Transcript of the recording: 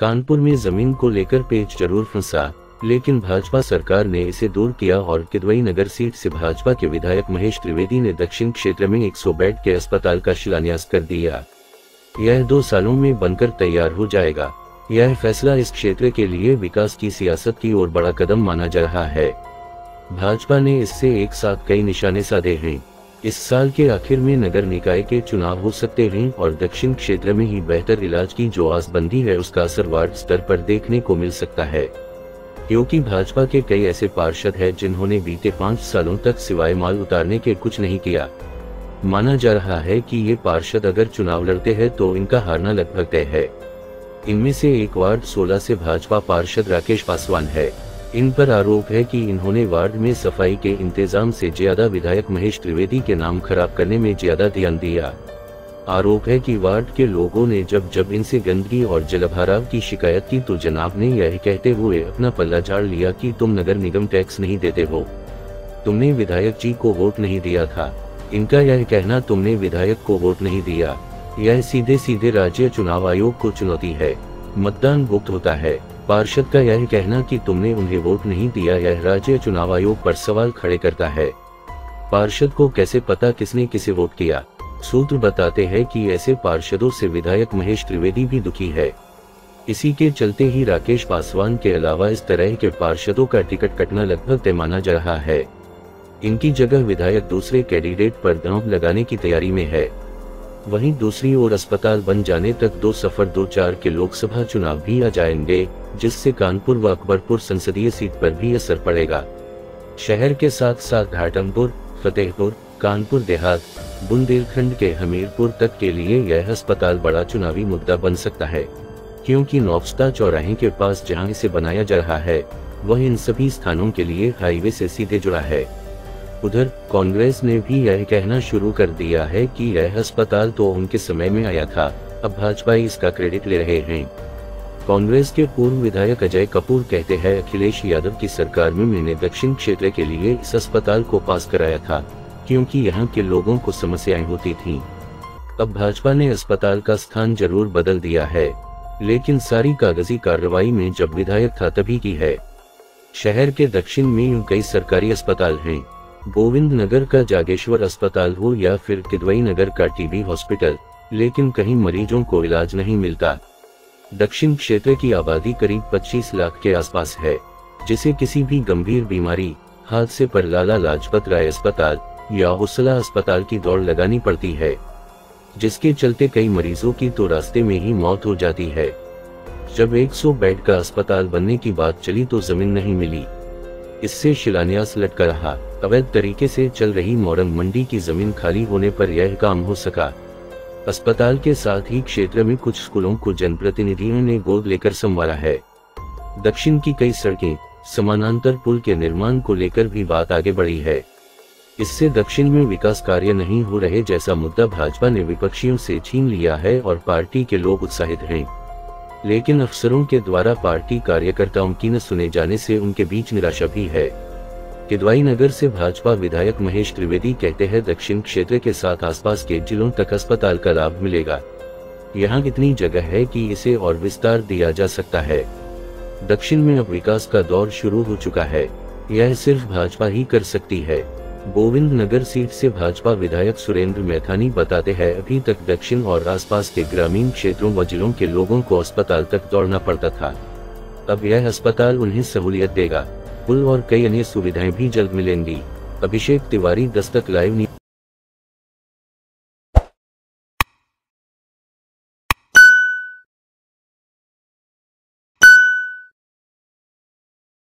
कानपुर में जमीन को लेकर पेच जरूर फंसा, लेकिन भाजपा सरकार ने इसे दूर किया और किदवई नगर सीट से भाजपा के विधायक महेश त्रिवेदी ने दक्षिण क्षेत्र में 100 बेड के अस्पताल का शिलान्यास कर दिया। यह 2 सालों में बनकर तैयार हो जाएगा। यह फैसला इस क्षेत्र के लिए विकास की सियासत की ओर बड़ा कदम माना जा रहा है। भाजपा ने इससे एक साथ कई निशाने साधे हैं। इस साल के आखिर में नगर निकाय के चुनाव हो सकते हैं और दक्षिण क्षेत्र में ही बेहतर इलाज की जो आसबंदी है उसका असर वार्ड स्तर पर देखने को मिल सकता है, क्योंकि भाजपा के कई ऐसे पार्षद हैं जिन्होंने बीते 5 सालों तक सिवाय माल उतारने के कुछ नहीं किया। माना जा रहा है कि ये पार्षद अगर चुनाव लड़ते हैं तो इनका हारना लगभग तय है। इनमें से एक वार्ड 16 से भाजपा पार्षद राकेश पासवान है। इन पर आरोप है कि इन्होंने वार्ड में सफाई के इंतजाम से ज्यादा विधायक महेश त्रिवेदी के नाम खराब करने में ज्यादा ध्यान दिया। आरोप है कि वार्ड के लोगों ने जब इनसे गंदगी और जलभराव की शिकायत की तो जनाब ने यह कहते हुए अपना पल्ला झाड़ लिया कि तुम नगर निगम टैक्स नहीं देते हो, तुमने विधायक जी को वोट नहीं दिया था। इनका यह कहना तुमने विधायक को वोट नहीं दिया, यह सीधे सीधे राज्य चुनाव आयोग को चुनौती है। मतदान गुप्त होता है। पार्षद का यह कहना कि तुमने उन्हें वोट नहीं दिया यह राज्य चुनाव आयोग पर सवाल खड़े करता है। पार्षद को कैसे पता किसने किसे वोट किया? सूत्र बताते हैं कि ऐसे पार्षदों से विधायक महेश त्रिवेदी भी दुखी है। इसी के चलते ही राकेश पासवान के अलावा इस तरह के पार्षदों का टिकट कटना लगभग तय माना जा रहा है। इनकी जगह विधायक दूसरे कैंडिडेट पर दांव लगाने की तैयारी में है। वहीं दूसरी ओर अस्पताल बन जाने तक 2 सफर 2-4 के लोकसभा चुनाव भी आ जाएंगे, जिससे कानपुर व अकबरपुर संसदीय सीट पर भी असर पड़ेगा। शहर के साथ साथ घाटमपुर, फतेहपुर, कानपुर देहात, बुंदेलखंड के हमीरपुर तक के लिए यह अस्पताल बड़ा चुनावी मुद्दा बन सकता है, क्योंकि नौबस्ता चौराहे के पास जहां इसे बनाया जा रहा है वह इन सभी स्थानों के लिए हाईवे से सीधे जुड़ा है। उधर कांग्रेस ने भी यह कहना शुरू कर दिया है कि यह अस्पताल तो उनके समय में आया था, अब भाजपा इसका क्रेडिट ले रहे हैं। कांग्रेस के पूर्व विधायक अजय कपूर कहते हैं, अखिलेश यादव की सरकार में मैंने दक्षिण क्षेत्र के लिए इस अस्पताल को पास कराया था, क्योंकि यहाँ के लोगों को समस्याएं होती थीं। अब भाजपा ने अस्पताल का स्थान जरूर बदल दिया है, लेकिन सारी कागजी कार्रवाई में जब विधायक था तभी की है। शहर के दक्षिण में कई सरकारी अस्पताल हैं, गोविंद नगर का जागेश्वर अस्पताल हो या फिर किदवई नगर का टीबी हॉस्पिटल, लेकिन कहीं मरीजों को इलाज नहीं मिलता। दक्षिण क्षेत्र की आबादी करीब 25 लाख के आसपास है, जिसे किसी भी गंभीर बीमारी, हादसे पर लाला लाजपत राय अस्पताल या हुसला अस्पताल की दौड़ लगानी पड़ती है, जिसके चलते कई मरीजों की तो रास्ते में ही मौत हो जाती है। जब 100 बेड का अस्पताल बनने की बात चली तो जमीन नहीं मिली, इससे शिलान्यास लटका रहा। अवैध तरीके से चल रही मोरंग मंडी की जमीन खाली होने पर यह काम हो सका। अस्पताल के साथ ही क्षेत्र में कुछ स्कूलों को जनप्रतिनिधियों ने गोद लेकर संवारा है। दक्षिण की कई सड़कें, समानांतर पुल के निर्माण को लेकर भी बात आगे बढ़ी है। इससे दक्षिण में विकास कार्य नहीं हो रहे जैसा मुद्दा भाजपा ने विपक्षियों से छीन लिया है और पार्टी के लोग उत्साहित हैं। लेकिन अफसरों के द्वारा पार्टी कार्यकर्ताओं की न सुने जाने से उनके बीच निराशा भी है। किदवई नगर से भाजपा विधायक महेश त्रिवेदी कहते हैं, दक्षिण क्षेत्र के साथ आसपास के जिलों तक अस्पताल का लाभ मिलेगा। यहाँ इतनी जगह है कि इसे और विस्तार दिया जा सकता है। दक्षिण में अब विकास का दौर शुरू हो चुका है, यह सिर्फ भाजपा ही कर सकती है। गोविंद नगर सीट से भाजपा विधायक सुरेंद्र मैथानी बताते हैं, अभी तक दक्षिण और आसपास के ग्रामीण क्षेत्रों व जिलों के लोगों को अस्पताल तक दौड़ना पड़ता था। अब यह अस्पताल उन्हें सहूलियत देगा। पुल और कई अन्य सुविधाएं भी जल्द मिलेंगी। अभिषेक तिवारी, दस्तक लाइव।